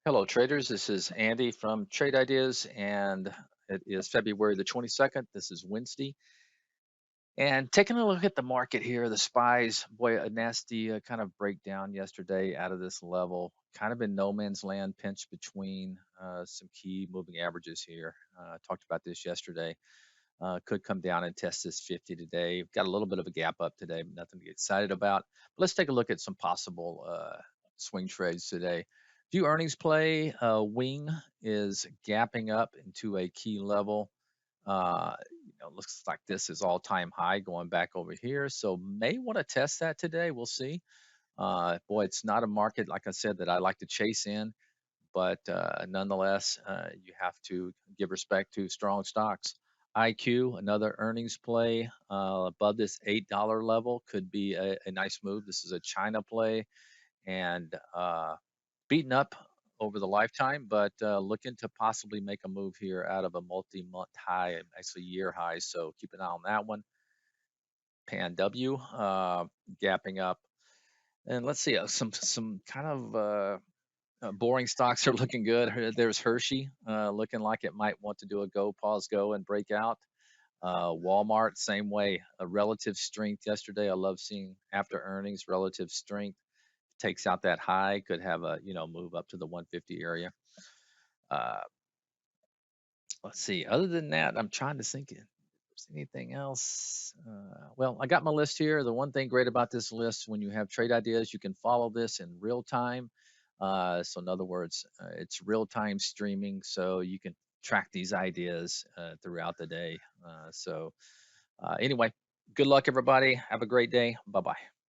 Hello, traders. This is Andy from Trade Ideas, and it is February the 22nd. This is Wednesday. And taking a look at the market here, the SPYs, boy, a nasty kind of breakdown yesterday out of this level, kind of in no man's land, pinched between some key moving averages here. Talked about this yesterday. Could come down and test this 50 today. Got a little bit of a gap up today, but nothing to get excited about. But let's take a look at some possible swing trades today. View earnings play. Wing is gapping up into a key level. Looks like this is all-time high going back over here. So may want to test that today. We'll see. Boy, it's not a market, like I said, that I like to chase in, but nonetheless, you have to give respect to strong stocks. IQ, another earnings play above this $8 level, could be a nice move. This is a China play and beaten up over the lifetime, but looking to possibly make a move here out of a multi-month high, actually year high. So keep an eye on that one. Pan W gapping up, and let's see some kind of boring stocks are looking good. There's Hershey looking like it might want to do a go, pause, go, and break out. Walmart, same way, a relative strength yesterday. I love seeing after earnings relative strength. Takes out that high, could have a move up to the 150 area. Uh, let's see. Other than that, I'm trying to think if there's anything else. Well, I got my list here. The one thing great about this list, when you have trade ideas, you can follow this in real time. So in other words, it's real time streaming, so you can track these ideas throughout the day. Anyway, good luck, everybody. Have a great day. Bye bye.